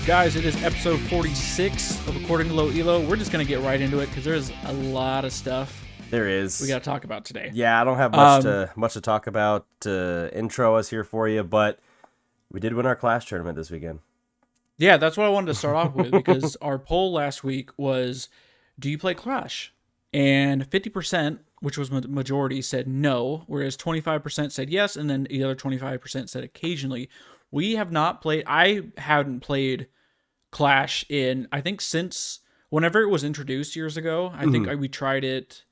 Guys, it is episode 46 of According to Low Elo. We're just going to get right into it because there's a lot of stuff there is we got to talk about today. Yeah, I don't have much to talk about to intro us here for you, but we did win our Clash tournament this weekend. Yeah, that's what I wanted to start off with because our poll last week was, do you play Clash? And 50%, which was majority, said no, whereas 25% said yes, and then the other 25% said occasionally. We have not played, I hadn't played Clash in, I think since whenever it was introduced years ago. I think we tried it,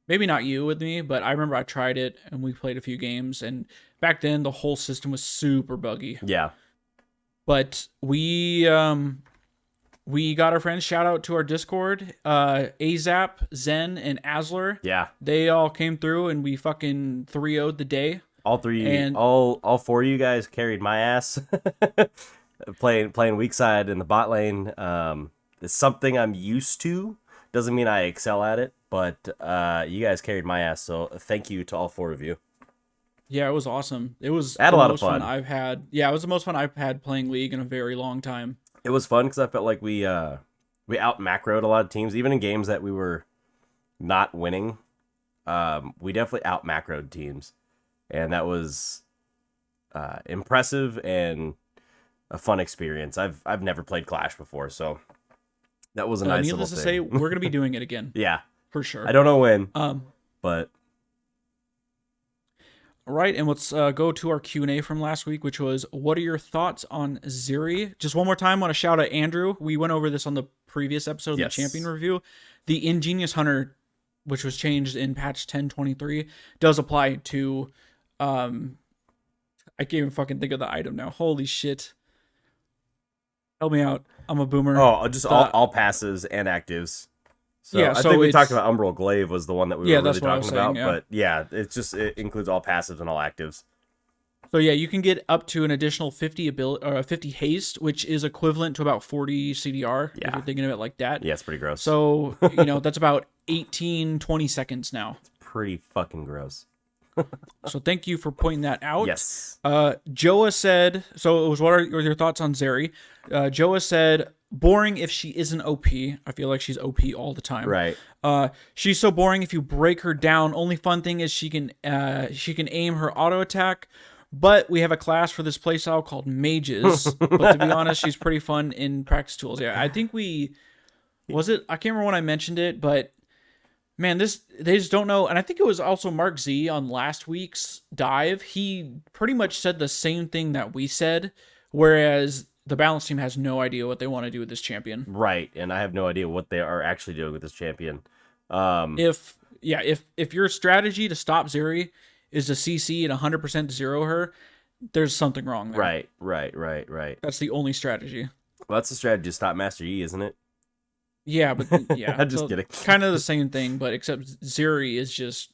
maybe not you with me, but I remember I tried it and we played a few games, and back then the whole system was super buggy. Yeah. But we got our friends, shout out to our Discord, Azap, Zen, and Asler. Yeah. They all came through and we fucking 3-0'd the day. All three, and all four of you guys carried my ass. playing weak side in the bot lane. It's something I'm used to. Doesn't mean I excel at it, but you guys carried my ass. So thank you to all four of you. Yeah, it was awesome. It was I had a lot of fun I've had. Yeah, it was the most fun I've had playing League in a very long time. It was fun because I felt like we out macroed a lot of teams, even in games that we were not winning. We definitely out macroed teams, and that was impressive and a fun experience. I've never played Clash before, so that was a nice little thing. Needless to say, we're gonna be doing it again. Yeah, for sure. I don't know when, but. All right, and let's go to our Q&A from last week, which was, what are your thoughts on Zeri? Just one more time, I want to shout out Andrew. We went over this on the previous episode of the Champion Review. The Ingenious Hunter, which was changed in patch 10.23, does apply to... I can't even fucking think of the item now. Holy shit. Help me out. I'm a boomer. Oh, just all passives and actives. So yeah, I think we talked about Umbral Glaive was the one that we were really talking about. Yeah. But yeah, it includes all passives and all actives. So yeah, you can get up to an additional 50 haste, which is equivalent to about 40 CDR, if you're thinking of it like that. Yeah, it's pretty gross. So, that's about 18, 20 seconds now. It's pretty fucking gross. So thank you for pointing that out. Yes. Joa said, so it was, what are your thoughts on Zeri? Joa said, boring if she isn't OP. I feel like she's OP all the time. Right. She's so boring if you break her down. Only fun thing is she can aim her auto attack. But we have a class for this playstyle called Mages. But to be honest, she's pretty fun in practice tools. Yeah, I think I can't remember when I mentioned it, but man, they just don't know. And I think it was also Mark Z on last week's dive. He pretty much said the same thing that we said, whereas the balance team has no idea what they want to do with this champion. Right, and I have no idea what they are actually doing with this champion. If your strategy to stop Zeri is to CC and 100% zero her, there's something wrong there. Right. That's the only strategy. Well, that's the strategy to stop Master Yi, isn't it? Yeah, but yeah. I'm just kidding. Kind of the same thing, but except Zeri is just...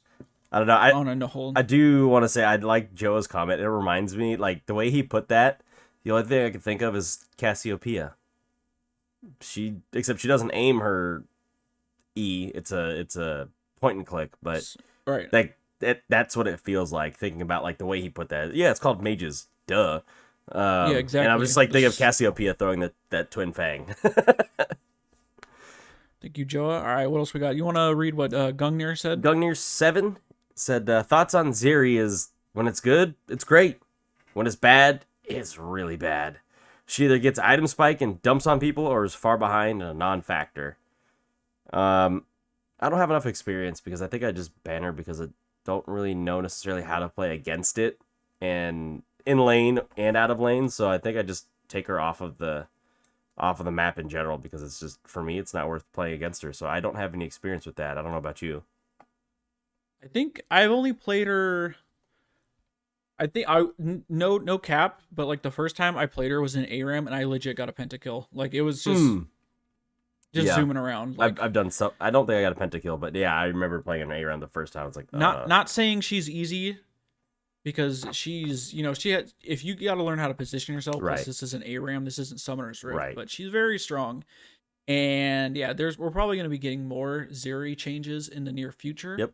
I don't know. on a whole. I do want to say I like Joe's comment. It reminds me, like, the way he put that, the only thing I can think of is Cassiopeia. Except she doesn't aim her E. It's a point and click, but right. That's what it feels like, thinking about like the way he put that. Yeah, it's called Mages. Duh. Yeah, exactly. And I was just like thinking of Cassiopeia throwing that twin fang. Thank you, Joa. All right, what else we got? You want to read what Gungnir said? Gungnir 7 said, thoughts on Zeri is, when it's good, it's great. When it's bad, it's really bad. She either gets item spike and dumps on people or is far behind and a non-factor. I don't have enough experience because I think I just ban her because I don't really know necessarily how to play against it and in lane and out of lane. So I think I just take her off of the map in general because it's just, for me, it's not worth playing against her. So I don't have any experience with that. I don't know about you. I think I've only played her. I think no cap, but like the first time I played her was in ARAM and I legit got a pentakill. Like it was just zooming around. Like, I've done so. I don't think I got a pentakill, but yeah, I remember playing an ARAM the first time. It's like not saying she's easy, because she's if you got to learn how to position yourself. Right. This isn't ARAM. This isn't Summoner's Rift. Right. But she's very strong. And yeah, we're probably going to be getting more Zeri changes in the near future. Yep.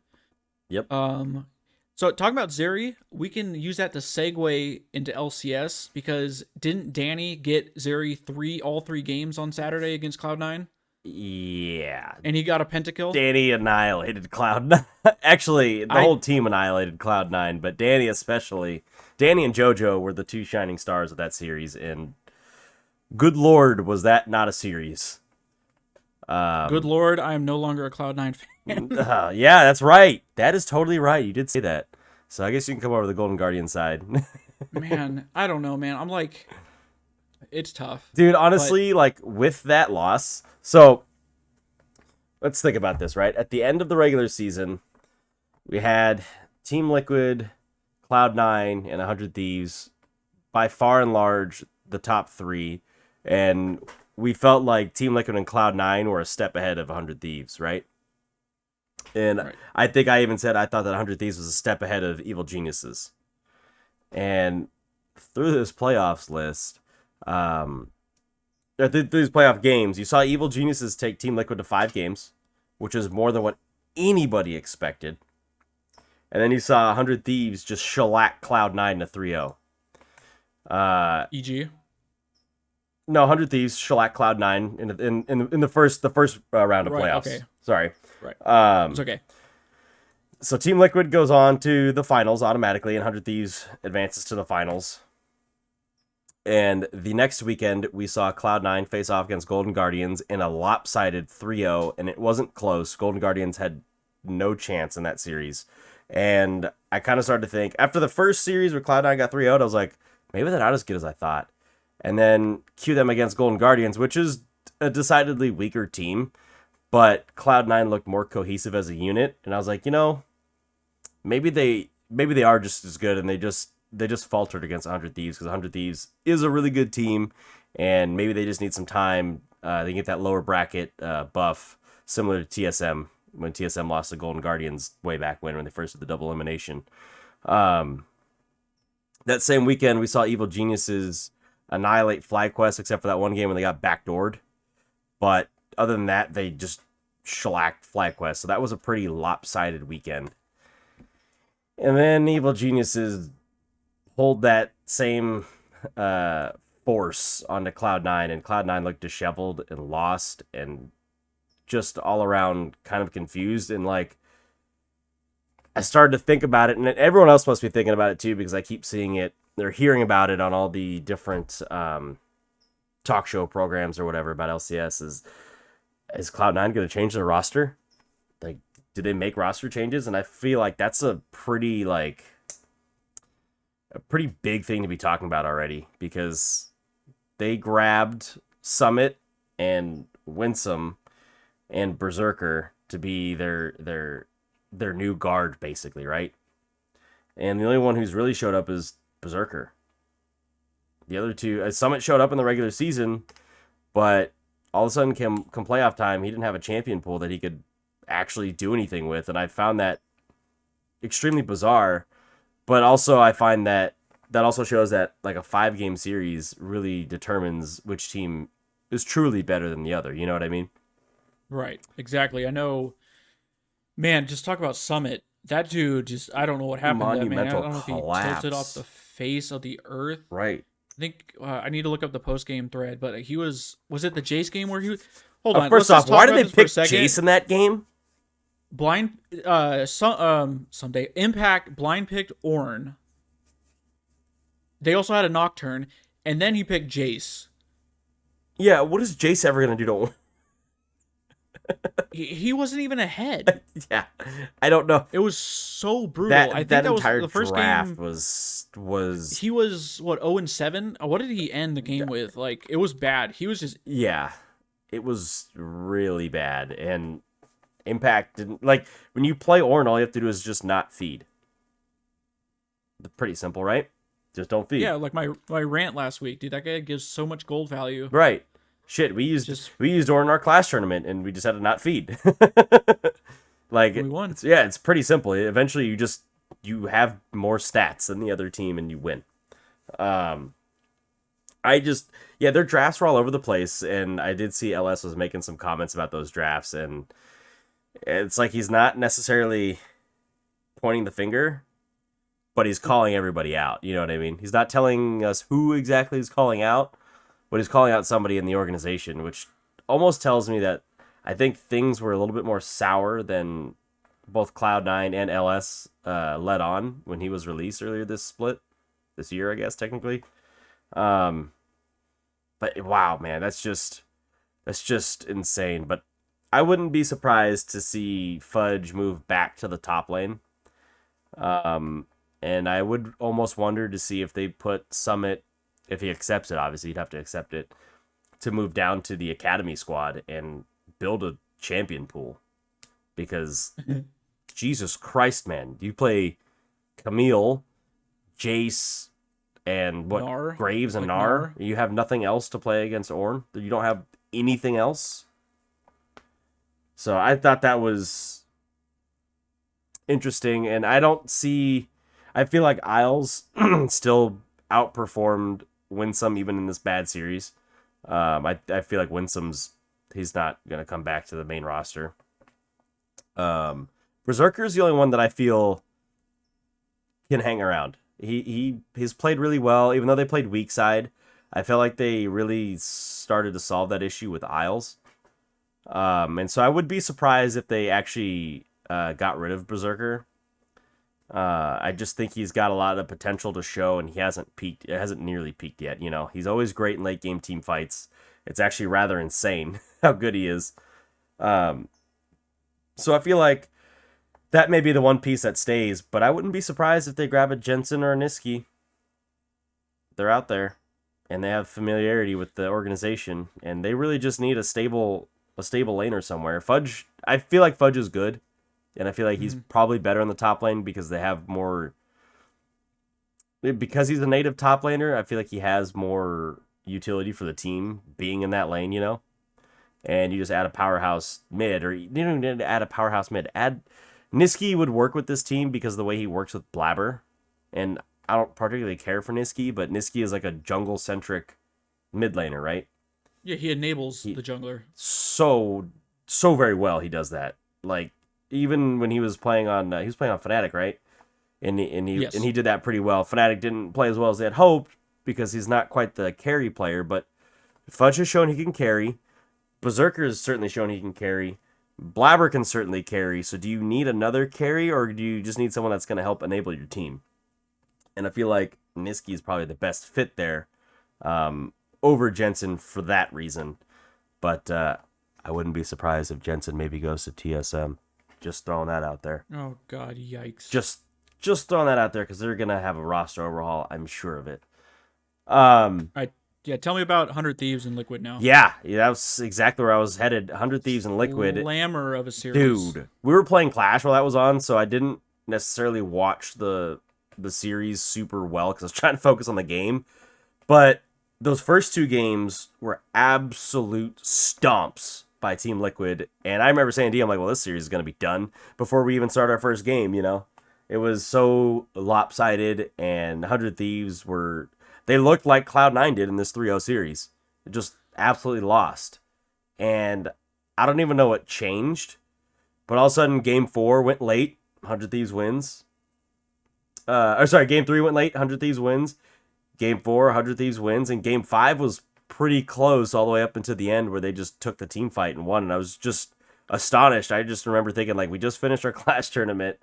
Yep. Um, so talking about Zeri, we can use that to segue into LCS because didn't Danny get Zeri all three games on Saturday against Cloud9? Yeah. And he got a pentakill? Danny annihilated Cloud9. Actually, the I whole team annihilated Cloud9, but Danny especially. Danny and JoJo were the two shining stars of that series, and good lord, was that not a series. Good lord, I am no longer a Cloud9 fan. Yeah, that's right. That is totally right. You did say that. So I guess you can come over to the Golden Guardian side. Man, I don't know, man. I'm like, it's tough. Dude, But honestly, like, with that loss, so let's think about this, right? At the end of the regular season, we had Team Liquid, Cloud9, and 100 Thieves, by far and large, the top three. And we felt like Team Liquid and Cloud9 were a step ahead of 100 Thieves, right? And right. I think I even said I thought that 100 Thieves was a step ahead of Evil Geniuses. And through this playoffs list, through these playoff games, you saw Evil Geniuses take Team Liquid to 5 games, which is more than what anybody expected. And then you saw 100 Thieves just shellac Cloud9 to 3-0. EG. No, 100 Thieves shellac Cloud9 in the first round of Right, playoffs. okay. Sorry. Right. It's okay. So Team Liquid goes on to the finals automatically, and 100 Thieves advances to the finals. And the next weekend, we saw Cloud9 face off against Golden Guardians in a lopsided 3-0, and it wasn't close. Golden Guardians had no chance in that series. And I kind of started to think, after the first series where Cloud9 got 3-0'd, I was like, maybe they're not as good as I thought. And then cue them against Golden Guardians, which is a decidedly weaker team, but Cloud9 looked more cohesive as a unit, and I was like, maybe they are just as good, and they just faltered against 100 Thieves, because 100 Thieves is a really good team, and maybe they just need some time. They get that lower bracket buff, similar to TSM, when TSM lost to Golden Guardians way back when they first did the double elimination. That same weekend, we saw Evil Geniuses annihilate FlyQuest, except for that one game when they got backdoored. But other than that, they just shellacked FlyQuest, so that was a pretty lopsided weekend. And then Evil Geniuses pulled that same force onto Cloud9, and Cloud9 looked disheveled and lost and just all around kind of confused. And like, I started to think about it, and everyone else must be thinking about it too, because I keep seeing it. They're hearing about it on all the different talk show programs or whatever about LCS. Is Cloud9 going to change their roster? Like, do they make roster changes? And I feel like that's a pretty big thing to be talking about already, because they grabbed Summit and Winsome and Berserker to be their new guard, basically, right? And the only one who's really showed up is Berserker. The other two, Summit showed up in the regular season, but all of a sudden, come playoff time, he didn't have a champion pool that he could actually do anything with, and I found that extremely bizarre. But also, I find that also shows that like a 5-game series really determines which team is truly better than the other. You know what I mean? Right. Exactly. I know. Man, just talk about Summit. That dude just, I don't know what happened to that man. I Monumental don't know if he collapse. tilted off the face of the earth. Right. I think I need to look up the post game thread, but he was it the Jace game where he was, hold on. First let's off, talk why about did they this for a pick second. Jace in that game? Someday Impact blind picked Ornn. They also had a Nocturne, and then he picked Jace. Yeah, what is Jace ever gonna do to? He wasn't even ahead. Yeah, I don't know. It was so brutal. I think that entire was the first draft game. was He was what 0-7. What did he end the game with? Like, it was bad. He was just yeah, it was really bad. And Impact didn't, like, when you play Ornn, all you have to do is just not feed. Pretty simple, right? Just don't feed. yeah, like my rant last week, dude. That guy gives so much gold value. Right. Shit, we used Ornn in our class tournament, and we just had to not feed. Like, We won. It's pretty simple. Eventually, you have more stats than the other team, and you win. I just, yeah, their drafts were all over the place, and I did see LS was making some comments about those drafts, and it's like he's not necessarily pointing the finger, but he's calling everybody out. You know what I mean? He's not telling us who exactly he's calling out, but he's calling out somebody in the organization, which almost tells me that I think things were a little bit more sour than both Cloud9 and LS led on when he was released earlier this year, I guess, technically. Um, but wow, man, that's just insane. But I wouldn't be surprised to see Fudge move back to the top lane. Um, and I would almost wonder to see if they put Summit, if he accepts it, obviously he'd have to accept it, to move down to the Academy squad and build a champion pool. Because Jesus Christ, man, you play Camille, Jace, and what, Nar, Graves and like Nar. Nar. You have nothing else to play against Ornn. You don't have anything else. So I thought that was interesting, and I don't see. I feel like Isles still outperformed Winsome even in this bad series. I feel like Winsome's he's not gonna come back to the main roster. Berserker's the only one that I feel can hang around. He's played really well, even though they played weak side. I feel like they really started to solve that issue with Isles. And so I would be surprised if they actually got rid of Berserker. I just think he's got a lot of potential to show, and he hasn't peaked. It hasn't nearly peaked yet. You know, he's always great in late game team fights. It's actually rather insane how good he is. So I feel like that may be the one piece that stays, but I wouldn't be surprised if they grab a Jensen or a Niski. They're out there, and they have familiarity with the organization, and they really just need a stable laner somewhere. Fudge, I feel like Fudge is good, and I feel like he's probably better on the top lane because they have more. Because he's a native top laner, I feel like he has more utility for the team being in that lane, you know? And you just add a powerhouse mid, or you don't even need to add a powerhouse mid. Add Niski would work with this team because of the way he works with Blabber. And I don't particularly care for Niski, but Niski is like a jungle-centric mid laner, right? Yeah, he enables the jungler. So very well he does that. Like, even when he was playing on Fnatic, right? Yes. And he did that pretty well. Fnatic didn't play as well as they had hoped because he's not quite the carry player, but Fudge has shown he can carry. Berserker has certainly shown he can carry. Blabber can certainly carry. So do you need another carry, or do you just need someone that's going to help enable your team? And I feel like Niski is probably the best fit there over Jensen for that reason. But I wouldn't be surprised if Jensen maybe goes to TSM. Just throwing that out there. Oh God, yikes! Just throwing that out there because they're going to have a roster overhaul. I'm sure of it. Yeah, tell me about 100 Thieves and Liquid now. Yeah, that was exactly where I was headed. 100 Thieves and Liquid. Glamour of a series. Dude, we were playing Clash while that was on, so I didn't necessarily watch the series super well because I was trying to focus on the game. But those first two games were absolute stomps by Team Liquid. And I remember saying to you, I'm like, well, this series is going to be done before we even start our first game, you know? It was so lopsided, and 100 Thieves were... They looked like Cloud9 did in this 3-0 series. It just absolutely lost. And I don't even know what changed. But all of a sudden, Game 4 went late. 100 Thieves wins. Game 3 went late. 100 Thieves wins. Game 4, 100 Thieves wins. And Game 5 was pretty close all the way up into the end where they just took the team fight and won. And I was just astonished. I just remember thinking, like, we just finished our Clash tournament.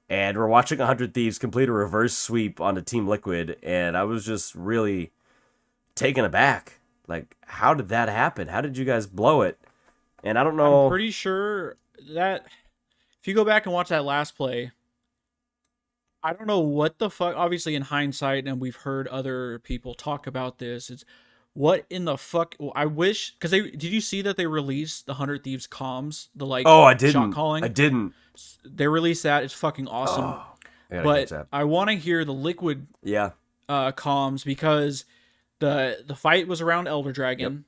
And we're watching 100 Thieves complete a reverse sweep onto Team Liquid, and I was just really taken aback. Like, how did that happen? How did you guys blow it? And I don't know. I'm pretty sure that if you go back and watch that last play, I don't know what the fuck. Obviously, in hindsight, and we've heard other people talk about this, it's what in the fuck. Well, I wish, because did you see that they released the 100 Thieves comms, the like I didn't. shot calling? I didn't. They released that. It's fucking awesome. Oh, but I want to hear the Liquid comms because the fight was around Elder Dragon.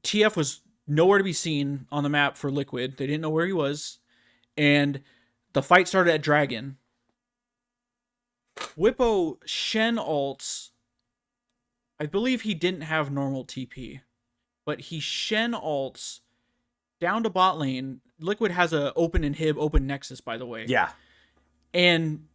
Yep. TF was nowhere to be seen on the map for Liquid. They didn't know where he was. And the fight started at Dragon. Whippo Shen alts I believe he didn't have normal TP, but he Shen alts down to bot lane. Liquid has a open inhib, open nexus, by the way, Yeah. and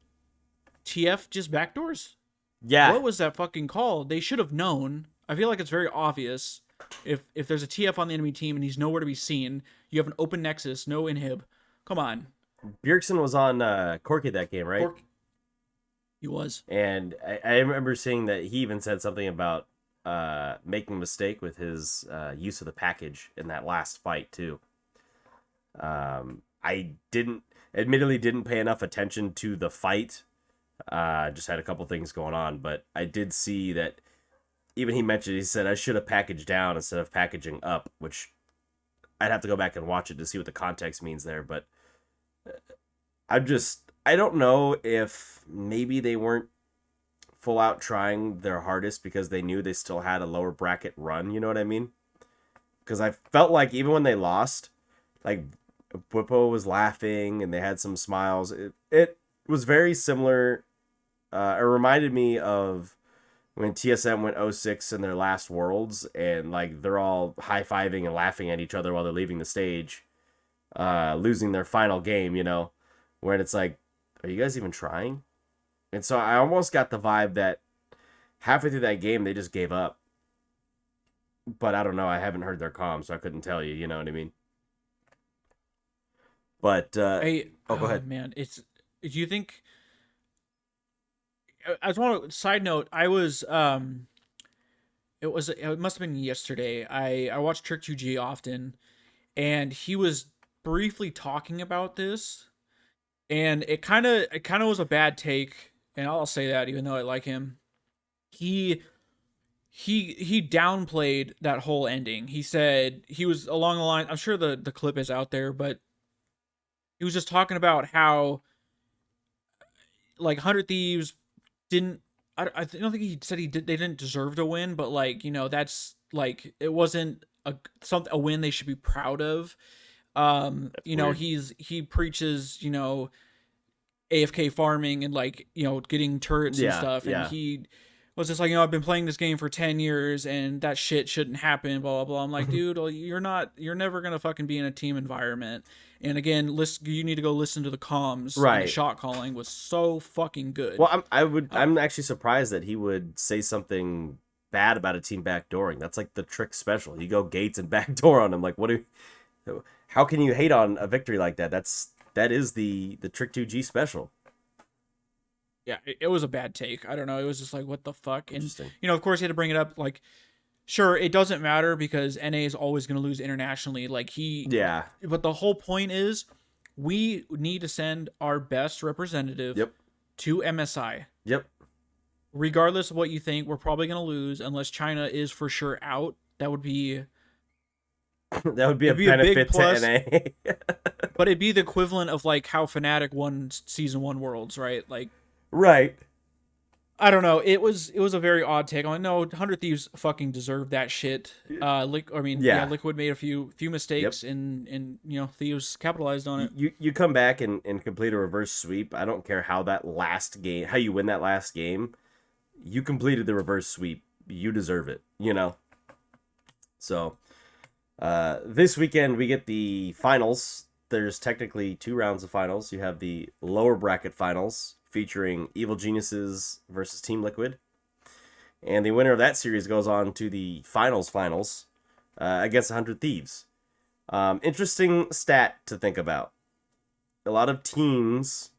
TF just backdoors. Yeah. What was that fucking call? They should have known. I feel like it's very obvious. If there's a TF on the enemy team and he's nowhere to be seen, you have an open nexus, no inhib. Come on. Bjergsen was on Corky that game, right? He was. And I remember seeing that he even said something about making a mistake with his use of the package in that last fight too. I admittedly didn't pay enough attention to the fight. Just had a couple things going on, but I did see that even he said I should have packaged down instead of packaging up, which I'd have to go back and watch it to see what the context means there. But I don't know if maybe they weren't full out trying their hardest because they knew they still had a lower bracket run. You know what I mean? Because I felt like even when they lost, like Bwipo was laughing and they had some smiles. It was very similar. It reminded me of when TSM went 0-6 in their last Worlds, and like they're all high-fiving and laughing at each other while they're leaving the stage, losing their final game, you know, when it's like, are you guys even trying? And so I almost got the vibe that halfway through that game they just gave up. But I don't know, I haven't heard their comms, so I couldn't tell you, you know what I mean? But go ahead. Man, do you think I just want to side note, I was it must have been yesterday. I watch Trick 2G often, and he was briefly talking about this, and it kind of was a bad take, and I'll say that even though I like him. He downplayed that whole ending. He said he was along the line, I'm sure the clip is out there, but he was just talking about how like 100 Thieves didn't I don't think he said they didn't deserve to win, but like, that's like it wasn't a win they should be proud of. That's weird. He preaches, AFK farming and like, getting turrets and stuff, and he was just like, I've been playing this game for 10 years and that shit shouldn't happen, blah blah blah. I'm like, dude, well, you're never gonna fucking be in a team environment. And again, you need to go listen to the comms. Right. And the shot calling was so fucking good. Well, I'm actually surprised that he would say something bad about a team backdooring. That's like the Trick special. You go gates and backdoor on them. Like, how can you hate on a victory like that? That is the Trick 2G special. Yeah, it was a bad take. I don't know. It was just like, what the fuck? And, Interesting. of course, he had to bring it up. Like, sure, it doesn't matter because NA is always going to lose internationally. Like, Yeah. But the whole point is we need to send our best representative to MSI. Yep. Regardless of what you think, we're probably going to lose unless China is for sure out. That would be... That would be a benefit to NA. But it'd be the equivalent of like how Fnatic won Season 1 Worlds, right? Like... Right. I don't know. It was a very odd take. I'm like, no, 100 Thieves fucking deserved that shit. Liquid made a few mistakes, and Thieves capitalized on it. You come back and complete a reverse sweep. I don't care how you win that last game. You completed the reverse sweep. You deserve it. So, this weekend we get the finals. There's technically 2 rounds of finals. You have the lower bracket finals, featuring Evil Geniuses versus Team Liquid. And the winner of that series goes on to the finals against 100 Thieves. Interesting stat to think about. A lot of teams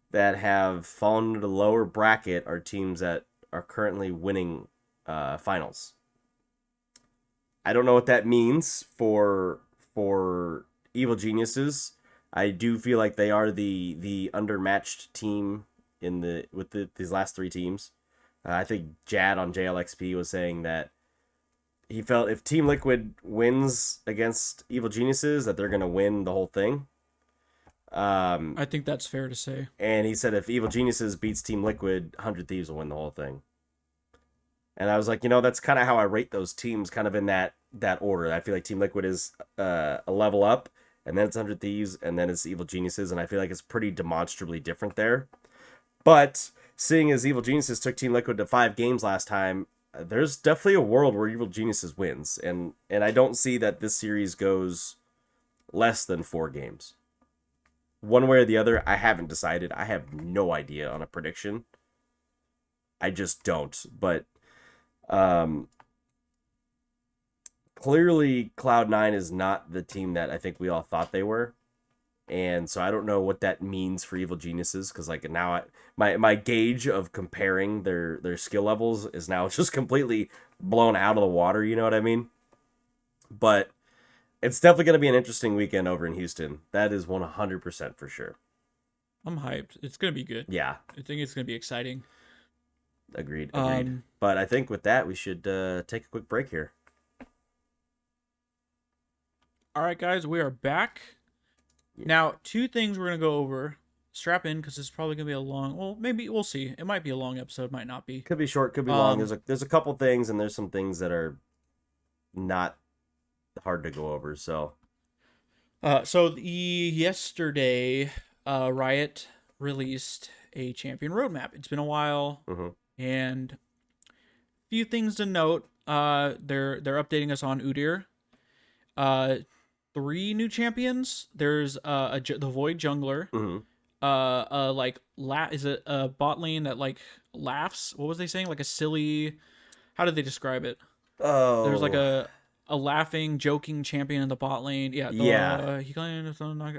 that have fallen to the lower bracket are teams that are currently winning finals. I don't know what that means for Evil Geniuses. I do feel like they are the undermatched team with these last 3 teams. I think Jad on JLXP was saying that he felt if Team Liquid wins against Evil Geniuses, that they're gonna win the whole thing. I think that's fair to say. And he said if Evil Geniuses beats Team Liquid, 100 Thieves will win the whole thing. And I was like, that's kind of how I rate those teams, kind of in that order. I feel like Team Liquid is a level up, and then it's 100 Thieves, and then it's Evil Geniuses, and I feel like it's pretty demonstrably different there. But seeing as Evil Geniuses took Team Liquid to 5 games last time, there's definitely a world where Evil Geniuses wins, and I don't see that this series goes less than 4 games. One way or the other, I haven't decided. I have no idea on a prediction. I just don't. But um, clearly, Cloud9 is not the team that I think we all thought they were. And so I don't know what that means for Evil Geniuses, because like now my gauge of comparing their skill levels is now just completely blown out of the water. You know what I mean? But it's definitely going to be an interesting weekend over in Houston. That is 100% for sure. I'm hyped. It's gonna be good. Yeah, I think it's gonna be exciting. agreed. Um, But I think with that, we should take a quick break here. all right, guys, we are back. Now, 2 things we're gonna go over. Strap in because it's probably gonna be a long. Well, maybe we'll see. It might be a long episode, might not be. Could be short, could be long. Um, There's a couple things, and there's some things that are not hard to go over. So so yesterday, Riot released a champion roadmap. It's been a while, mhm. and few things to note. They're updating us on Udyr. Uh, 3 new champions. There's the Void Jungler. Mhm. Is it a bot lane that like laughs? What was they saying? Like a silly. How did they describe it? There's like Oh, a laughing, joking champion in the bot lane. Yeah. yeah.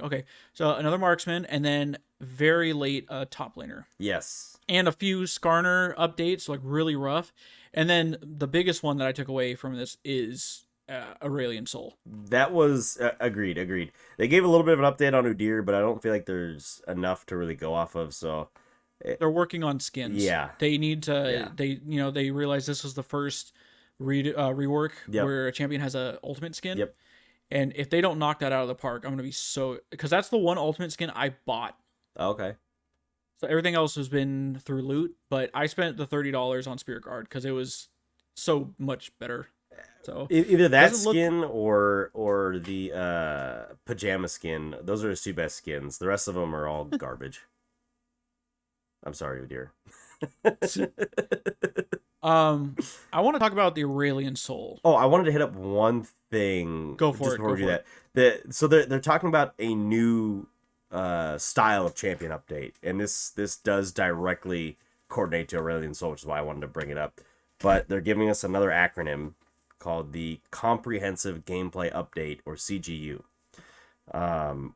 Okay. So another marksman, and then very late top laner, Yes. and a few Skarner updates, like really rough. And then the biggest one that I took away from this is Aurelion Sol. That was agreed. Agreed. They gave a little bit of an update on Udyr, but I don't feel like there's enough to really go off of. So, They're working on skins. yeah. They need to. Yeah. They realized this was the first rework Yep. where a champion has a ultimate skin. Yep. And if they don't knock that out of the park, I'm gonna be so, because that's the one ultimate skin I bought. Okay. So everything else has been through loot, but I spent the $30 on Spirit Guard because it was so much better. So Either that doesn't look. skin or the pajama skin. Those are his 2 best skins. The rest of them are all garbage. I'm sorry, Udyr. I want to talk about the Aurelion Soul. Oh, I wanted to hit up one thing. Go for just it, before go we do for that. So they're talking about a new style of champion update, and this does directly coordinate to Aurelion Soul, which is why I wanted to bring it up. But they're giving us another acronym called the Comprehensive Gameplay Update, or CGU,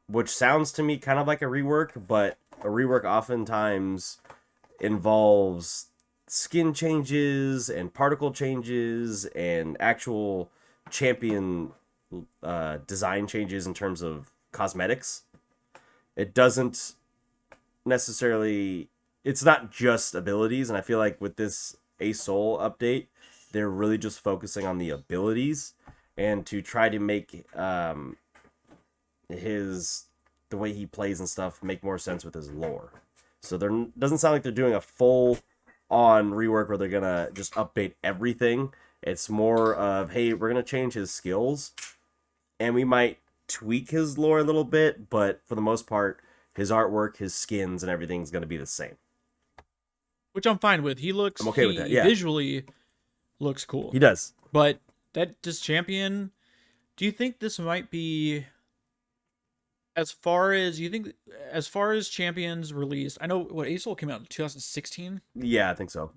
which sounds to me kind of like a rework, but a rework oftentimes involves skin changes and particle changes and actual champion design changes in terms of cosmetics. It doesn't necessarily, it's not just abilities, and I feel like with this A Soul update, they're really just focusing on the abilities and to try to make the way he plays and stuff make more sense with his lore. So there doesn't sound like they're doing a full on rework where they're gonna just update everything. It's more of, hey, we're gonna change his skills, and we might tweak his lore a little bit, but for the most part, his artwork, his skins, and everything's gonna be the same. Which I'm fine with. I'm okay with that. Yeah, Visually looks cool. he does. But this champion, do you think this might be, as far as champions released? I know what ASOL came out in 2016. Yeah, I think so.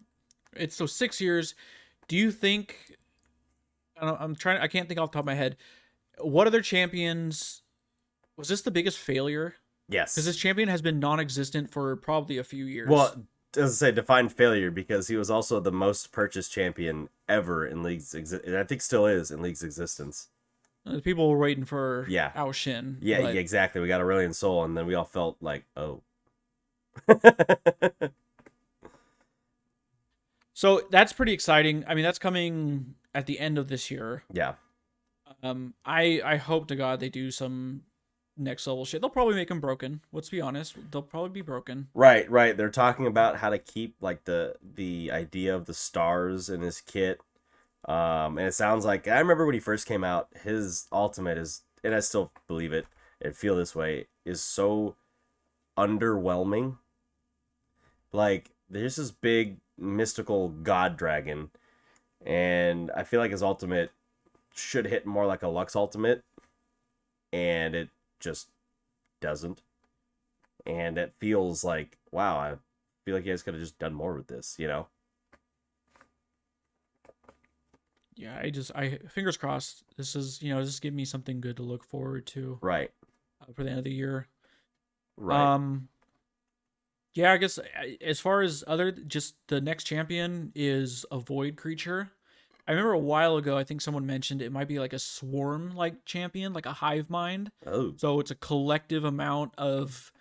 It's so 6 years. Do you think? I can't think off the top of my head. What other champions? Was this the biggest failure? Yes. Because this champion has been non-existent for probably a few years. Well, as I say, define failure, because he was also the most purchased champion ever in League's and I think still is in League's existence. People were waiting for Yeah. Ao Shin. Yeah, but- yeah, exactly. We got Aurelion Soul, and then we all felt like, oh. So that's pretty exciting. I mean, that's coming at the end of this year. Yeah. I hope to God they do some next level shit. They'll probably make them broken. Let's be honest. They'll probably be broken. Right, right. They're talking about how to keep like the idea of the stars in his kit. And it sounds like, I remember when he first came out, his ultimate is, and I still believe it, feel this way, is so underwhelming. Like, there's this big mystical god dragon, And I feel like his ultimate should hit more like a Lux ultimate, and it just doesn't. And it feels like, wow, I feel like you guys could have just done more with this, you know? Yeah, I fingers crossed. This is, just give me something good to look forward to Right, for the end of the year. right. Um, yeah, I guess as far as just the next champion is a void creature. I remember a while ago, I think someone mentioned it might be like a swarm like champion, like a hive mind. Oh, So it's a collective amount of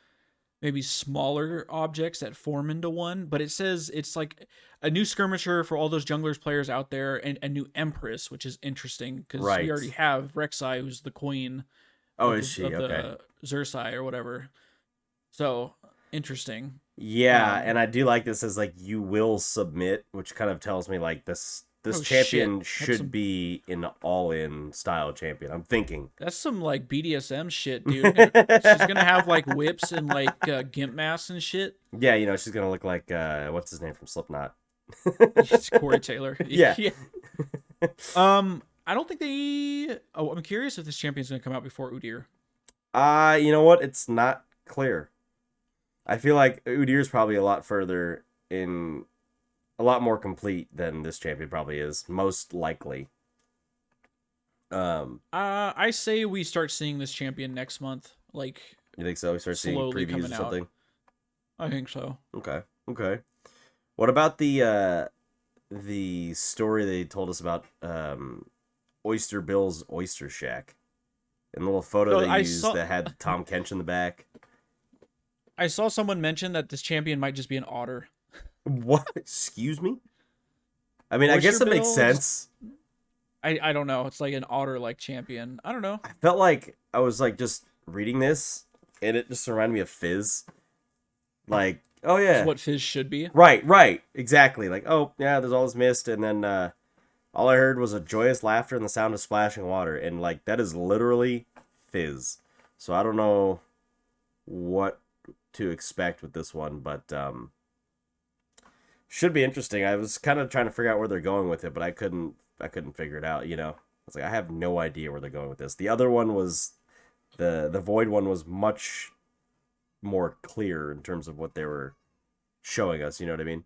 maybe smaller objects that form into one, but it says it's like a new skirmisher for all those junglers players out there, and a new empress, which is interesting because we already right. have Rek'Sai, who's the queen Oh, of is she? of Okay. the Xersai or whatever. So interesting. Yeah, Um, and I do like this as like you will submit, which kind of tells me like this oh shit, champion that's should some be an all-in style champion. I'm thinking. that's some like BDSM shit, dude. She's gonna have like whips and like gimp masks and shit. Yeah, she's gonna look like what's his name from Slipknot. It's Corey Taylor. Yeah. Yeah. I don't think they. Oh, I'm curious if this champion's gonna come out before Udyr. You know what? It's not clear. I feel like Udyr's probably a lot further in, a lot more complete than this champion probably is, most likely. Um, I say we start seeing this champion next month, like you think so? We start seeing slowly previews or coming out. something. I think so. Okay, okay. What about the story they told us about Oyster Bill's Oyster Shack? And the little photo So they used that had Tom Kench in the back. I saw someone mention that this champion might just be an otter. What? Excuse me? I mean, I guess Oyster it makes Bill's. sense. I don't know. It's like an otter like champion. I don't know. I felt like I was like just reading this, and it just reminded me of Fizz. Like, oh It's yeah, what Fizz should be. right, exactly. Like, oh yeah, there's all this mist, and then all I heard was a joyous laughter and the sound of splashing water, and like that is literally Fizz. So I don't know what to expect with this one, but should be interesting. I was kind of trying to figure out where they're going with it, but I couldn't figure it out. I was like, I have no idea where they're going with this. The other one was the void one was much more clear in terms of what they were showing us. You know what I mean?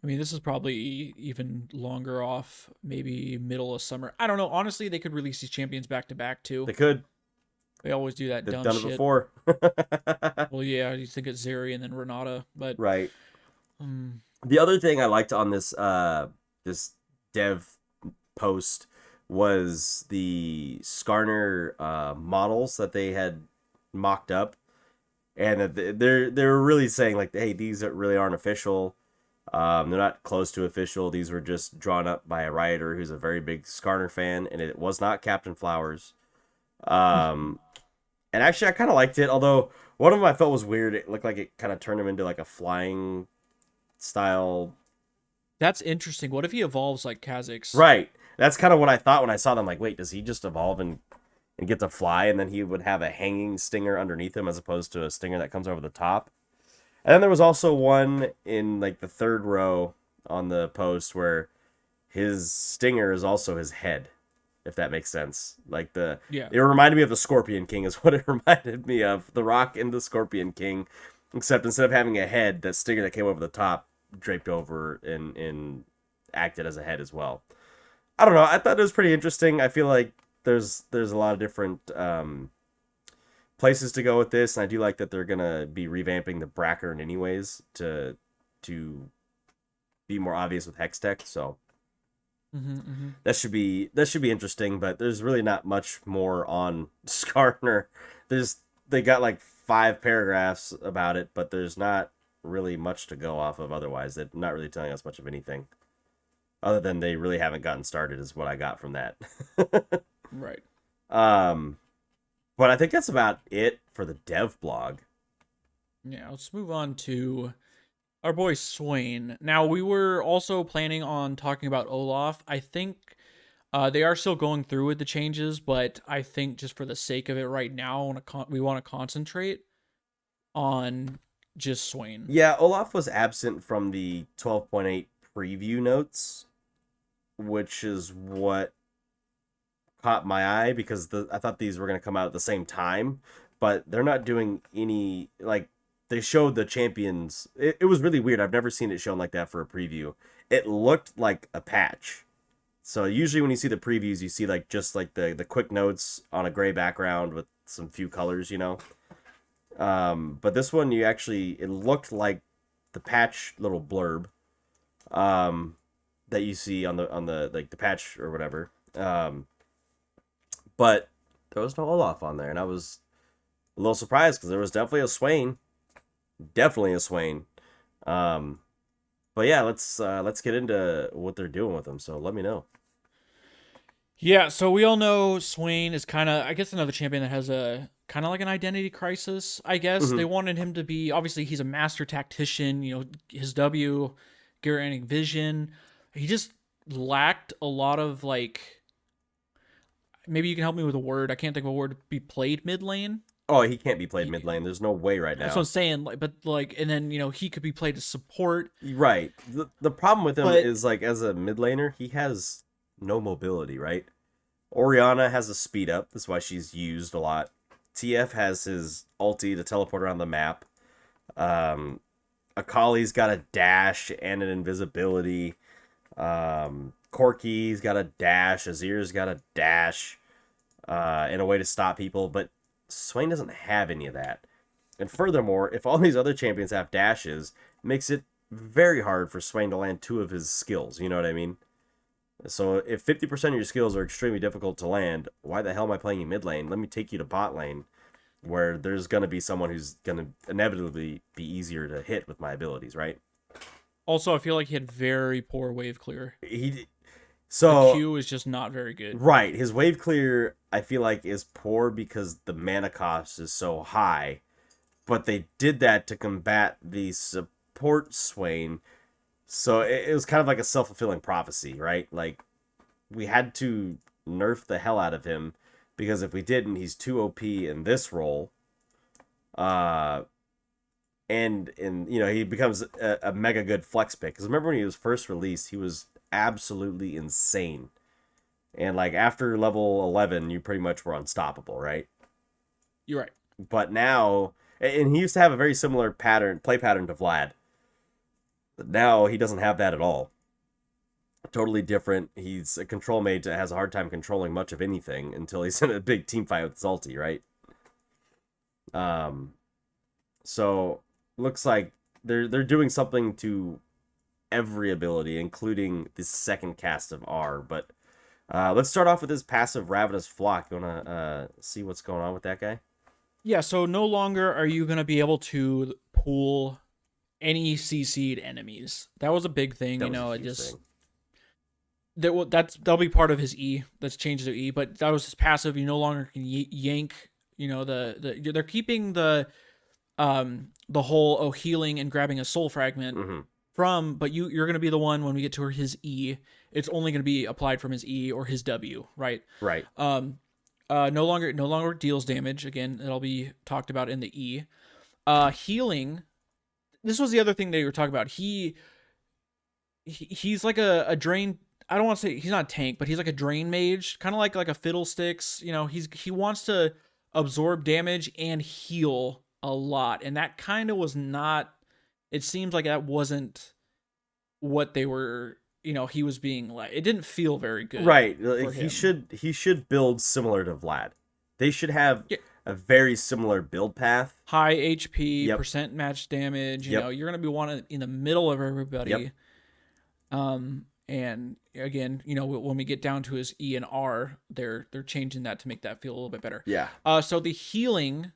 I mean, this is probably even longer off, maybe middle of summer. I don't know. Honestly, they could release these champions back to back too. They could. They always do that They've dumb done it shit. before. Well, yeah, you think it's Zeri and then Renata, but Right. um, The other thing I liked on this dev post was the Skarner models that they had mocked up, and that they're really saying like, hey, these really aren't official. They're not close to official. These were just drawn up by a writer who's a very big Skarner fan, and it was not Captain Flowers. Um, and actually, I kind of liked it. Although one of them I felt was weird. It looked like it kind of turned him into like a flying style. that's interesting. What if he evolves like Kha'Zix? Right. That's kind of what I thought when I saw them. Like, wait, does he just evolve and get to fly, and then he would have a hanging stinger underneath him as opposed to a stinger that comes over the top? And then there was also one in like the third row on the post where his stinger is also his head, if that makes sense. Like Yeah. it reminded me of the Scorpion King is what it reminded me of. The Rock and the Scorpion King, except instead of having a head, that stinger that came over the top draped over and acted as a head as well. I don't know. I thought it was pretty interesting. I feel like there's a lot of different places to go with this, and I do like that they're gonna be revamping the Brackern anyways to be more obvious with Hextech. So Mm-hmm. that should be interesting. But there's really not much more on Skarner. They got like 5 paragraphs about it, but there's not really much to go off of otherwise. They're not really telling us much of anything other than they really haven't gotten started is what I got from that. Right. um but I think that's about it for the dev blog. Yeah. Let's move on to our boy Swain. Now, we were also planning on talking about Olaf. I think they are still going through with the changes, but I think just for the sake of it right now, we want to concentrate on just Swain. Yeah, Olaf was absent from the 12.8 preview notes, which is what caught my eye because I thought these were going to come out at the same time, but they're not doing any, like, they showed the champions. It was really weird. I've never seen it shown like that for a preview. It looked like a patch. So usually when you see the previews, you see like just like the quick notes on a gray background with some few colors, you know. But this one, it looked like the patch little blurb that you see on the like the patch or whatever. But there was no Olaf on there, and I was a little surprised because there was definitely a Swain. Definitely a Swain. But yeah, let's get into what they're doing with him. So let me know. Yeah, so we all know Swain is kind of, I guess, another champion that has a kind of like an identity crisis. I guess Mm-hmm. they wanted him to be, obviously he's a master tactician. His W, Garantic vision. He just lacked a lot of like. Maybe you can help me with a word. I can't think of a word to be played mid lane. Oh, he can't be played He, mid lane. There's no way right that's what I'm now. saying. Like, but like, and then he could be played as support. Right. The problem with him But is like as a mid laner, he has no mobility, right? Oriana has a speed up. That's why she's used a lot. TF has his ulti to teleport around the map. Akali's got a dash and an invisibility. Corki's got a dash. Azir's got a dash and a way to stop people. But Swain doesn't have any of that. And furthermore, if all these other champions have dashes, it makes it very hard for Swain to land two of his skills. You know what I mean? So if 50% of your skills are extremely difficult to land, why the hell am I playing you mid lane? Let me take you to bot lane, where there's going to be someone who's going to inevitably be easier to hit with my abilities, right? also, I feel like he had very poor wave clear. The The so Q is just not very good. right, his wave clear I feel like is poor because the mana cost is so high, but they did that to combat the support Swain. So it was kind of like a self-fulfilling prophecy, right? Like we had to nerf the hell out of him because if we didn't, he's too OP in this role. Uh and he becomes a mega good flex pick. Because remember when he was first released, he was absolutely insane. And like after level 11, you pretty much were unstoppable, right? You're right. But now, and he used to have a very similar play pattern to Vlad. But now he doesn't have that at all. Totally different. He's a control mage that has a hard time controlling much of anything until he's in a big team fight with Salty, right? So looks like they're doing something to every ability, including the second cast of R. But let's start off with his passive Ravenous Flock. You wanna see what's going on with that guy? Yeah, so no longer are you going to be able to pull any CC'd enemies. That was a big thing, That was a It huge just thing. that'll be part of his E. That's changed to E, but that was his passive. You no longer can yank. They're keeping the whole healing and grabbing a soul fragment Mm-hmm. from, but you're going to be the one when we get to his E. It's only going to be applied from his E or his W, right? Right. No longer deals damage. Again, it'll be talked about in the E. Healing. This was the other thing they were talking about. He's like a drain. I don't want to say he's not a tank, but he's like a drain mage, kind of like a fiddlesticks. He wants to absorb damage and heal a lot, and that kind of was not. It seems like that wasn't what they were. He was being like. It didn't feel very good. Right. For him. He should build similar to Vlad. They should have Yeah. a very similar build path. High HP, Yep. percent match damage. Yep. You're gonna be wanted in the middle of everybody. Yep. And again, when we get down to his E and R, they're changing that to make that feel a little bit better. Yeah. So the healing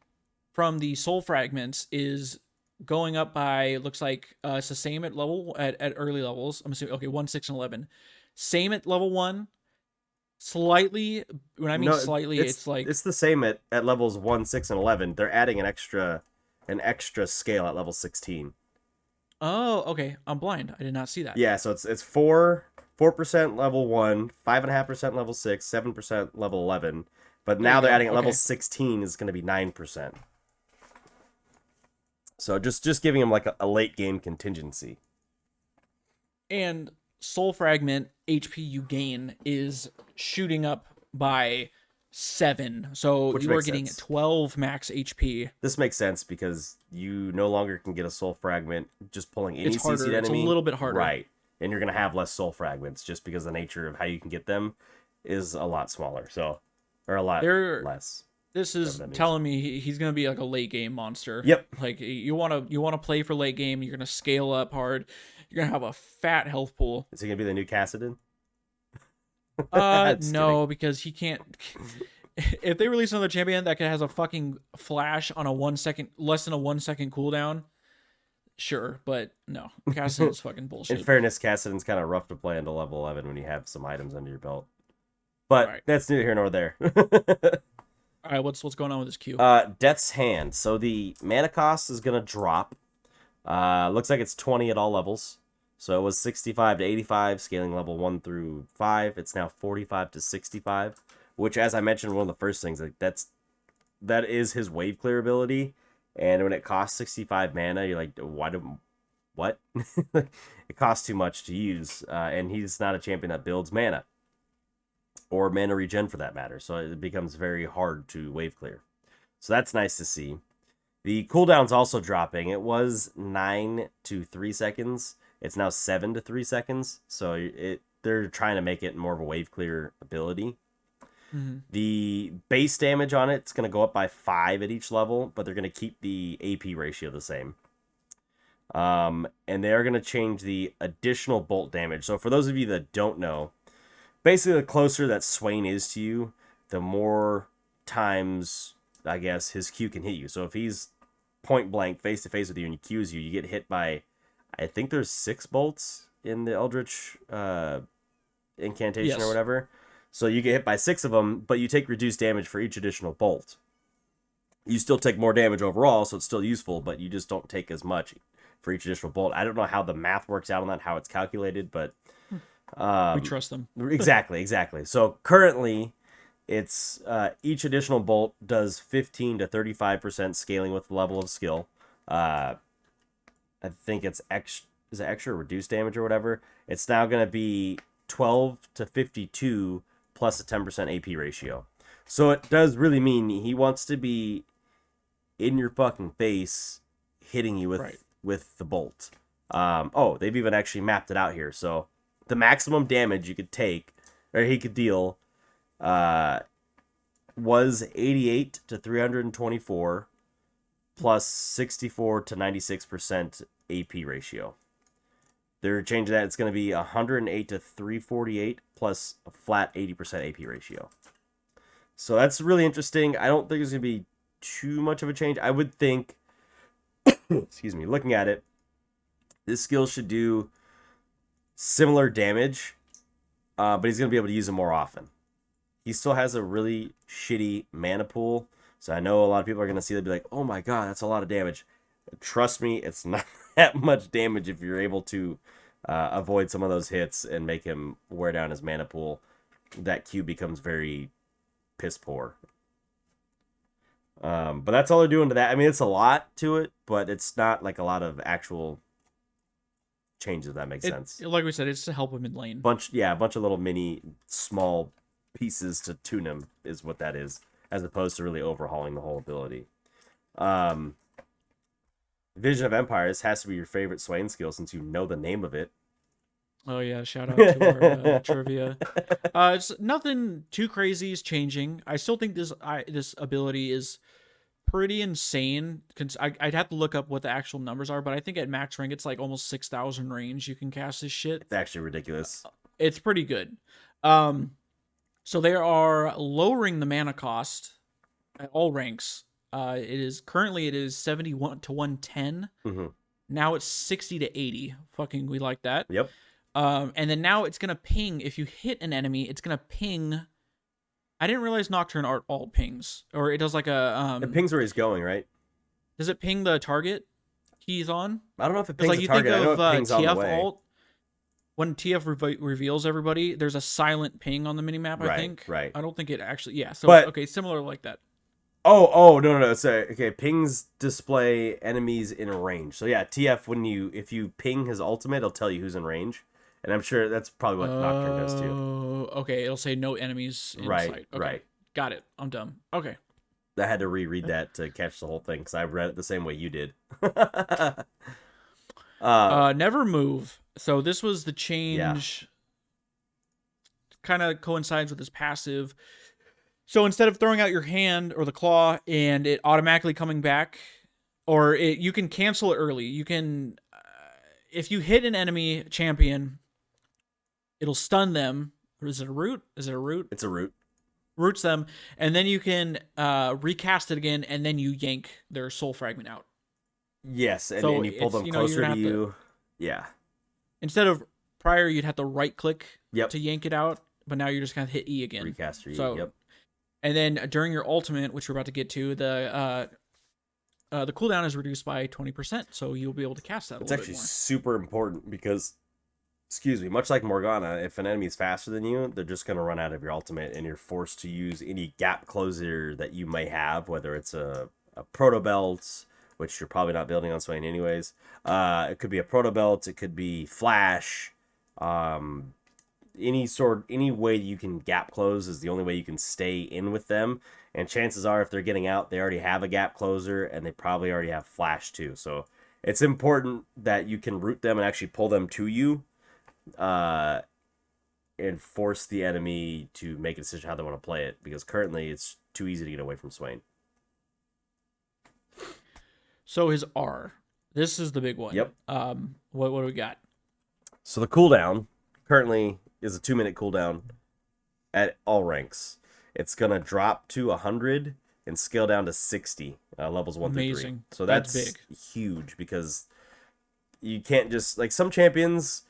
from the soul fragments is going up by, looks like it's the same at early levels. I'm assuming 1, 6, and 11. Same at level 1. Slightly, when I mean No, slightly, it's like it's the same at levels 1, 6, and 11. They're adding an extra scale at level 16. oh, okay. I'm blind. I did not see that. Yeah, so it's 4% level 1, 5.5% level 6, 7% level 11. But There now you they're go. adding at level Okay. 16 is going to be 9%. So just giving him like a late game contingency. And soul fragment HP you gain is shooting up by 7. So Which you are makes getting sense. 12 max HP. This makes sense because you no longer can get a soul fragment just pulling any It's harder. CC'd It's a enemy. little bit harder. Right. And you're going to have less soul fragments just because the nature of how you can get them is a lot smaller. So, or a lot They're less. This Whatever is that means. telling me he's gonna be like a late game monster. Yep. Like you wanna play for late game. You're gonna scale up hard. You're gonna have a fat health pool. Is he going to be the new Cassidon? Just No, because he can't. If they release another champion that has a fucking flash on a 1 second, less than a 1 second cooldown, sure, but no, Cassidon's fucking In bullshit. fairness, Cassidon's kind of rough to play into level 11 when you have some items under your belt. But Right. that's neither here nor there. All right, what's going on with this queue? Death's Hand. So the mana cost is going to drop. Looks like it's 20 at all levels. So it was 65 to 85, scaling level 1 through 5. It's now 45 to 65, which, as I mentioned, one of the first things, like that is his wave clear ability. And when it costs 65 mana, you're like, what? It costs too much to use. And he's not a champion that builds mana. Or mana regen for that matter. So it becomes very hard to wave clear. So that's nice to see. The cooldown's also dropping. It was 9 to 3 seconds. It's now 7 to 3 seconds. So they're trying to make it more of a wave clear ability. Mm-hmm. The base damage on it's going to go up by 5 at each level, but they're going to keep the AP ratio the same. And they are going to change the additional bolt damage. So for those of you that don't know, basically the closer that Swain is to you, the more times, I guess, his Q can hit you. So if he's point blank face to face with you and he Qs you, you get hit by, I think there's 6 bolts in the Eldritch incantation Yes. or whatever. So you get hit by 6 of them, but you take reduced damage for each additional bolt. You still take more damage overall, so it's still useful, but you just don't take as much for each additional bolt. I don't know how the math works out on that, how it's calculated, but We trust them. exactly. So currently, it's each additional bolt does 15 to 35% scaling with the level of skill. I think it's is it extra reduced damage or whatever? It's now going to be 12 to 52 plus a 10% AP ratio. So it does really mean he wants to be in your fucking face, hitting you with the bolt. They've even actually mapped it out here. So the maximum damage you could take, or he could deal, was 88 to 324 plus 64 to 96% AP ratio. They're changing that. It's going to be 108 to 348 plus a flat 80% AP ratio. So that's really interesting. I don't think there's going to be too much of a change. I would think, excuse me, looking at it, this skill should do similar damage, but he's going to be able to use it more often. He still has a really shitty mana pool, so I know a lot of people are going to see that and be like, oh my god, that's a lot of damage. Trust me, it's not that much damage if you're able to avoid some of those hits and make him wear down his mana pool. That Q becomes very piss poor. But that's all they're doing to that. I mean, it's a lot to it, but it's not like a lot of actual changes, if that makes sense. Like we said, it's to help him in lane. A bunch of little mini small pieces to tune him is what that is, as opposed to really overhauling the whole ability. Vision of Empires has to be your favorite Swain skill since you know the name of it. Oh yeah, shout out to our trivia. It's nothing too crazy is changing. I still think this ability is pretty insane. I'd have to look up what the actual numbers are, but I think at max rank it's like almost 6,000 range you can cast this shit. It's actually ridiculous. It's pretty good. So they are lowering the mana cost at all ranks. It is 71 to 110. Mm-hmm. Now it's 60 to 80. Fucking we like that. Yep. And then now it's gonna ping if you hit an enemy. It's gonna ping. I didn't realize Nocturne alt pings, or it does like a It pings where he's going, right? Does it ping the target he's on? I don't know if it It's pings like the you target. think I know of it pings on the TF way. alt. When TF reveals everybody, there's a silent ping on the minimap. I think. Right. I don't think it actually. Yeah. So But- okay, similar like that. Oh, no. Sorry. Okay, pings display enemies in range. So yeah, TF if you ping his ultimate, it'll tell you who's in range. And I'm sure that's probably what Nocturne does too. Oh, okay. It'll say no enemies in Right, sight. Okay, right. got it. I'm dumb. Okay. I had to reread that to catch the whole thing because I read it the same way you did. Never move. So this was the Yeah. change. Kind of coincides with his passive. So instead of throwing out your hand or the claw and it automatically coming back, you can cancel it early. You can, if you hit an enemy champion, it'll stun them. Or is it a root? Is it a root? It's a root. Roots them, and then you can recast it again, and then you yank their soul fragment out. Yes, So and you pull it's them you're closer gonna to have to, you. Yeah. instead of prior you'd have to right click Yep. to yank it out, but now you're just gonna hit E again. Recaster. So Yep. and then during your ultimate, which we're about to get to, the cooldown is reduced by 20%, so you'll be able to cast that a It's little actually bit more. super important because, excuse me, much like Morgana, if an enemy is faster than you, they're just going to run out of your ultimate, and you're forced to use any gap closer that you may have, whether it's a proto belt, which you're probably not building on Swain anyways. It could be a proto belt, it could be flash. Any way you can gap close is the only way you can stay in with them. And chances are, if they're getting out, they already have a gap closer, and they probably already have flash too. So it's important that you can root them and actually pull them to you, uh, and force the enemy to make a decision how they want to play it. Because currently, it's too easy to get away from Swain. So his R. This is the big one. Yep. What do we got? So the cooldown currently is a 2-minute cooldown at all ranks. It's gonna drop to 100 and scale down to 60, levels 1 through 3. Amazing. So that's big. huge because you can't just like some champions.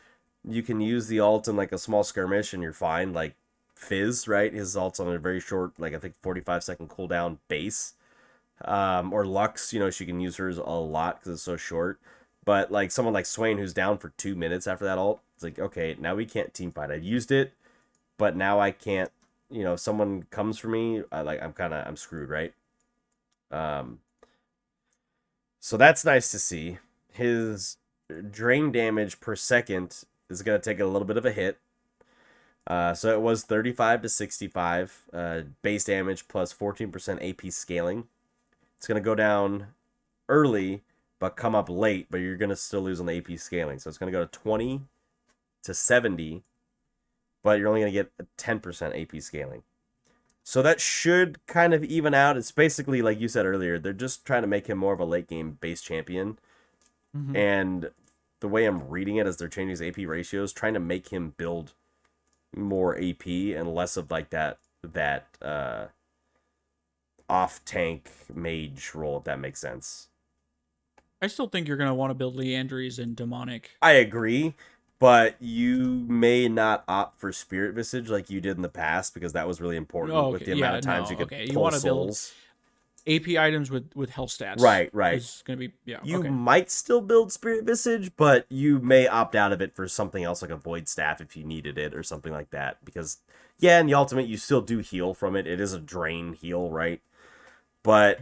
You can use the ult in like a small skirmish and you're fine. Like Fizz, right? His ult's on a very short, like I think 45-second cooldown base. Or Lux, she can use hers a lot because it's so short. But like someone like Swain who's down for 2 minutes after that ult, it's like, okay, now we can't team fight. I used it, but now I can't. If someone comes for me, I'm screwed, right? So that's nice to see. His drain damage per second is gonna take a little bit of a hit. So it was 35 to 65 base damage plus 14% AP scaling. It's gonna go down early, but come up late, but you're gonna still lose on the AP scaling. So it's gonna go to 20 to 70, but you're only gonna get a 10% AP scaling. So that should kind of even out. It's basically like you said earlier, they're just trying to make him more of a late game base champion. Mm-hmm. And the way I'm reading it as they're changing his AP ratios, trying to make him build more AP and less of like that off tank mage role, if that makes sense. I still think you're gonna want to build Leandries and demonic. I agree, but you may not opt for Spirit Visage like you did in the past because that was really important with the amount of times you could You pull want to souls. build AP items with health stats. Right. It's gonna be You might still build Spirit Visage, but you may opt out of it for something else like a Void Staff if you needed it or something like that. Because in the ultimate you still do heal from it. It is a drain heal, right? But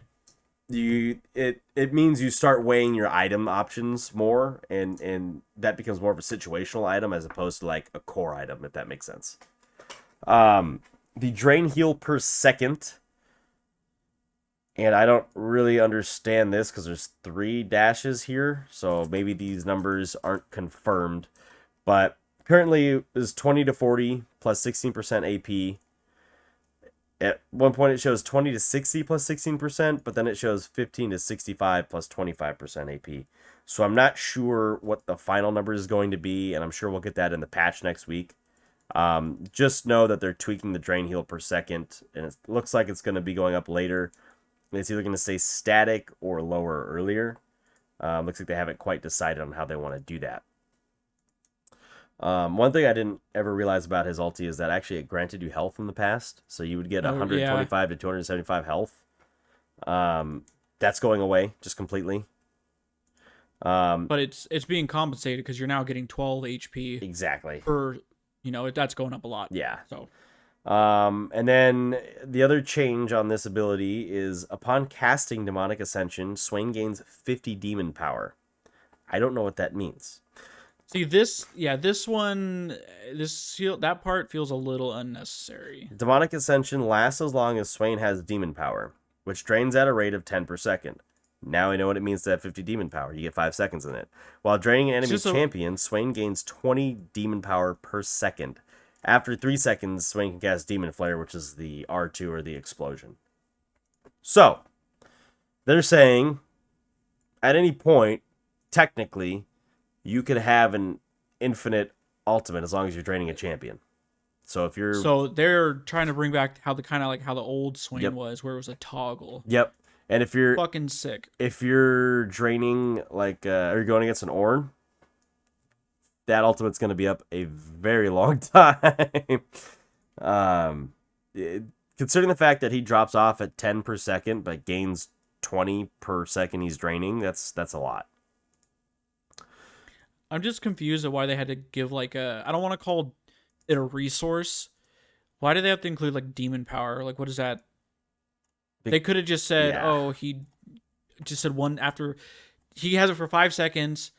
it means you start weighing your item options more, and that becomes more of a situational item as opposed to like a core item, if that makes sense. The drain heal per second. And I don't really understand this because there's 3 dashes here. So maybe these numbers aren't confirmed. But currently is 20 to 40 plus 16% AP. At one point it shows 20 to 60 plus 16%. But then it shows 15 to 65 plus 25% AP. So I'm not sure what the final number is going to be. And I'm sure we'll get that in the patch next week. Just know that they're tweaking the drain heal per second. And it looks like it's going to be going up later. It's either going to stay static or lower earlier. Looks like they haven't quite decided on how they want to do that. One thing I didn't ever realize about his ulti is that actually it granted you health in the past. So you would get 125 to 275 health. That's going away just completely. But it's being compensated because you're now getting 12 HP. Exactly. Per, that's going up a lot. Yeah. So. And then the other change on this ability is upon casting Demonic Ascension, Swain gains 50 demon power. I don't know what that means. See this, yeah, this one, that part feels a little unnecessary. Demonic Ascension lasts as long as Swain has demon power, which drains at a rate of 10 per second. Now we know what it means to have 50 demon power. You get 5 seconds in it. While draining an It's enemy just a champion, Swain gains 20 demon power per second. After 3 seconds, Swain can cast Demon Flare, which is the R2 or the explosion. So, they're saying at any point, technically, you could have an infinite ultimate as long as you're draining a champion. So if you're so they're trying to bring back how the kind of like how the old Swain Yep. was, where it was a toggle. Yep. And Fucking sick. if you're draining like or you're going against an Ornn, that ultimate's going to be up a very long time. Considering the fact that he drops off at 10 per second but gains 20 per second he's draining, that's a lot. I'm just confused at why they had to give like a. I don't want to call it a resource. Why do they have to include like demon power? Like, what is that? They could have just said, Yeah. "Oh, he just said one after he has it for 5 seconds,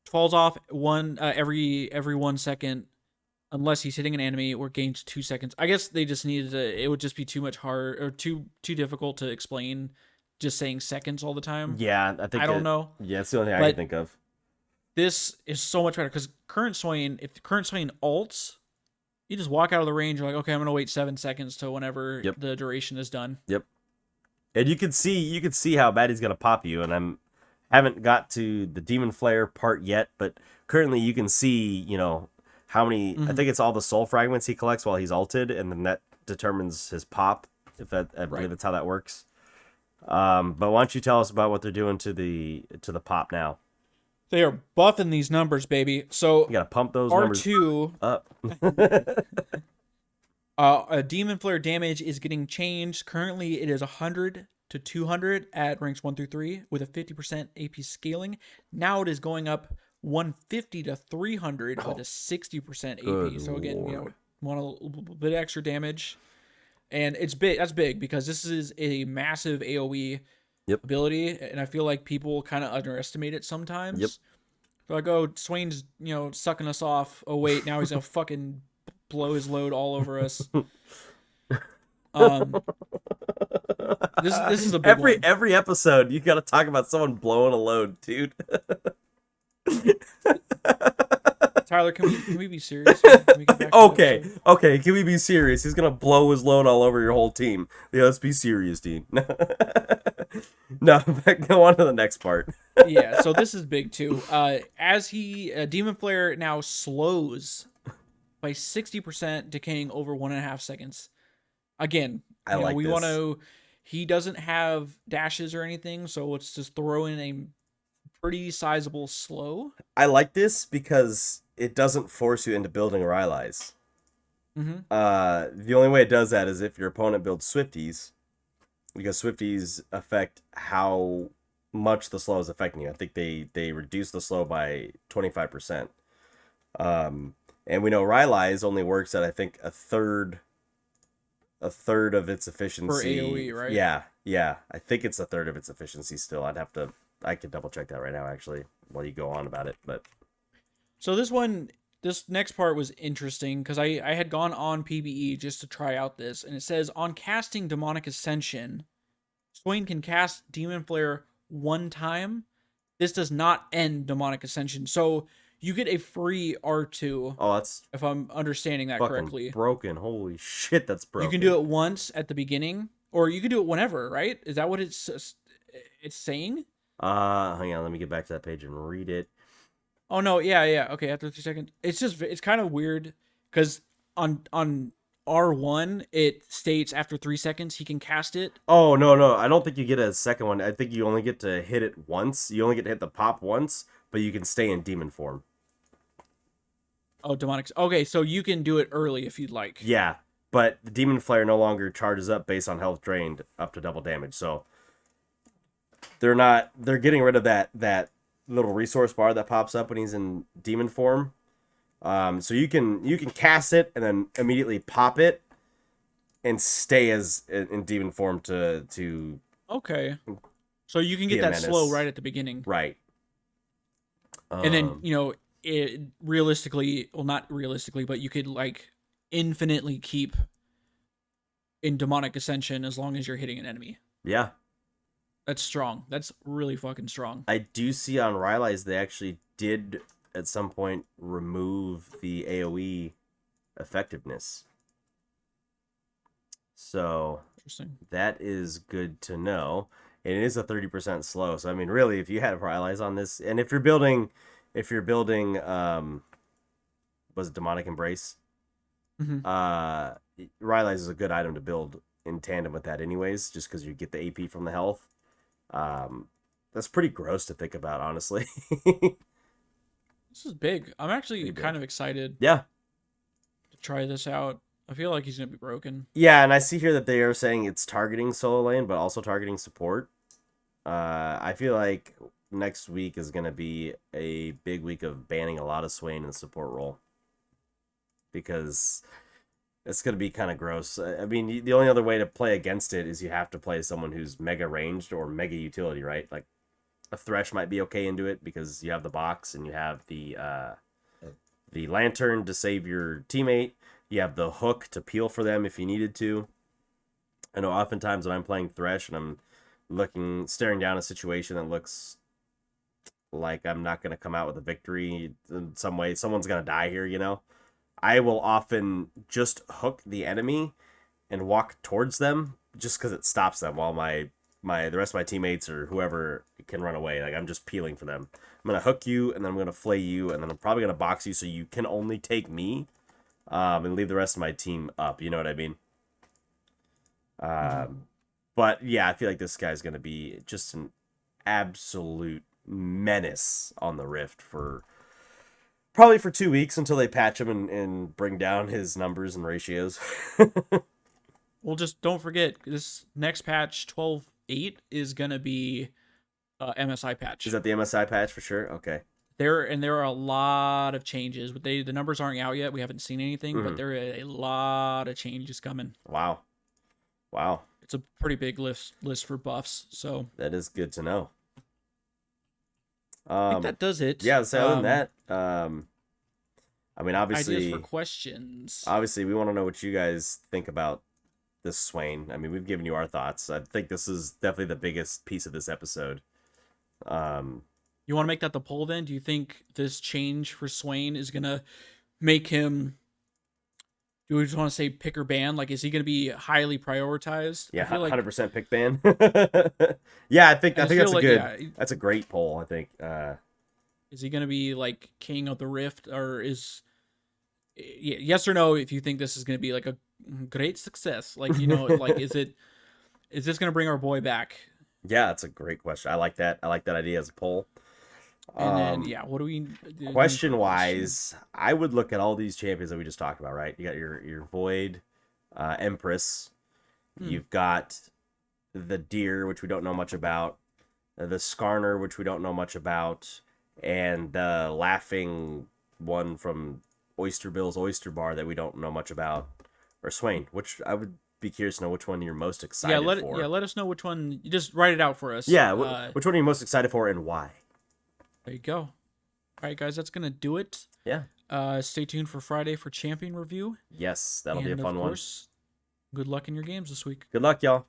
falls off one every 1 second, unless he's hitting an enemy or gains 2 seconds." I guess they just needed to. It would just be too much hard or too difficult to explain. Just saying seconds all the time. Yeah, I don't know. Yeah, it's the only thing I But can think of. This is so much better because current Swain, if the current Swain ults, you just walk out of the range. You're like, okay, I'm gonna wait 7 seconds till whenever Yep. the duration is done. Yep. And you could see how bad he's gonna pop you, and haven't got to the Demon Flare part yet, but currently you can see, how many I think it's all the soul fragments he collects while he's ulted, and then that determines his pop, if that I believe that's how that works. But why don't you tell us about what they're doing to the pop now? They are buffing these numbers, baby. So You gotta pump those numbers R2, up. a Demon Flare damage is getting changed. Currently, it is 100 to 200 at ranks 1 through 3 with a 50% AP scaling. Now it is going up 150 to 300 with a 60% AP. Good So again, Lord. want a little bit extra damage. And it's big. That's big because this is a massive AoE Yep. ability, and I feel like people kind of underestimate it sometimes. Yep. They're like, oh, Swain's sucking us off. Oh wait, now he's gonna fucking blow his load all over us. This is a big one. Every episode you gotta talk about someone blowing a load, dude. Tyler, can we be serious? Can we get back to the Okay, episode? okay, can we be serious? He's gonna blow his load all over your whole team. Yeah, let's be serious, Dean. No, go on to the next part. Yeah, so this is big too. As Demon Flare now slows by 60%, decaying over 1.5 seconds. Again, I like we this. want to. He doesn't have dashes or anything, so let's just throw in a pretty sizable slow. I like this because it doesn't force you into building Rylai's. Mm-hmm. The only way it does that is if your opponent builds Swifties, because Swifties affect how much the slow is affecting you. I think they reduce the slow by 25%. And we know Rylai's only works at I think a third of its efficiency. For AoE, right? Yeah. I think it's a third of its efficiency still. I could double check that right now actually while you go on about it. But So this next part was interesting because I had gone on PBE just to try out this, and it says on casting Demonic Ascension, Swain can cast Demon Flare one time. This does not end Demonic Ascension. So you get a free R2. oh, that's If I'm understanding that fucking correctly. broken. Holy shit, that's broken. You can do it once at the beginning, or you can do it whenever, right? Is that what it's saying? Hang on, let me get back to that page and read it. Oh no, yeah. Okay, after 3 seconds. It's kind of weird because on R1 it states after 3 seconds he can cast it. Oh, no. I don't think you get a second one. I think you only get to hit it once. You only get to hit the pop once, but you can stay in demon form. Oh, demonic. Okay, so you can do it early if you'd like. Yeah, but the demon flare no longer charges up based on health drained up to double damage. So they're getting rid of that little resource bar that pops up when he's in demon form. So you can cast it and then immediately pop it and stay as in demon form to Okay. So you can Be get a that menace. slow right at the beginning. right. And then, Um, it realistically, well, not realistically, but you could like infinitely keep in demonic ascension as long as you're hitting an enemy. yeah, That's strong. That's really fucking strong. I do see on Rylai's they actually did at some point remove the AoE effectiveness. So Interesting. that is good to know. And it is a 30% slow. So I mean, really, if you had Rylai's on this, and if you're building, was it Demonic Embrace? Hmm. Uh, Rylai's is a good item to build in tandem with that, anyways, just because you get the AP from the health. That's pretty gross to think about, honestly. This is big. I'm actually Pretty kind big. of excited Yeah, to try this out. I feel like he's gonna be broken. yeah, and I see here that they are saying it's targeting solo lane, but also targeting support. I feel like next week is gonna be a big week of banning a lot of Swain in the support role because it's gonna be kind of gross. I mean, the only other way to play against it is you have to play someone who's mega ranged or mega utility, right? Like a Thresh might be okay into it because you have the box and you have the lantern to save your teammate. You have the hook to peel for them if you needed to. I know oftentimes when I'm playing Thresh and I'm staring down a situation that looks like I'm not going to come out with a victory in some way, someone's going to die here, I will often just hook the enemy and walk towards them just because it stops them while the rest of my teammates or whoever can run away. Like I'm just peeling for them. I'm gonna hook you and then I'm gonna flay you and then I'm probably gonna box you so you can only take me, and leave the rest of my team up. You know what I mean? Hmm. But yeah, I feel like this guy's gonna be just an absolute menace on the Rift for probably for 2 weeks until they patch him and bring down his numbers and ratios. Well, just don't forget this next patch 12.8 is gonna be MSI Is patch. that the MSI patch for sure? Okay. There are a lot of changes, but the numbers aren't out yet. We haven't seen anything, but Mm-hmm. there are a lot of changes coming. Wow. Wow. It's a pretty big list for buffs. So That is good to know. I think that does it. Yeah. So other than that, I mean, Ideas for obviously, questions. obviously, we want to know what you guys think about this Swain. I mean, we've given you our thoughts. I think this is definitely the biggest piece of this episode. Um, You want to make that the poll then? Do you think this change for Swain is gonna make him? Do we just want to say pick or ban? Like, is he gonna be highly prioritized? I yeah, feel like 100% pick ban. Yeah, I I just think feel like that's a great poll. I think. is he gonna be like king of the Rift, or is yes or no? If you think this is gonna be like a great success, like like is this gonna bring our boy back? Yeah, that's a great question. I like that. I like that idea as a poll. And then Um, yeah, what do we do for Question question? wise, I would look at all these champions that we just talked about, right? You got your Void, Empress. Hmm. You've got the Deer, which we don't know much about. The Skarner, which we don't know much about, and the Laughing one from Oyster Bill's Oyster Bar that we don't know much about, or Swain, which I would be curious to know which one you're most excited for. Let us know which one. You just write it out for us. Yeah, which one are you most excited for and why? There you go. All right, guys, that's gonna do it. Yeah. Stay tuned for Friday for champion review, Yes, that'll be a and of fun one. course, good luck in your games this week. Good luck, y'all.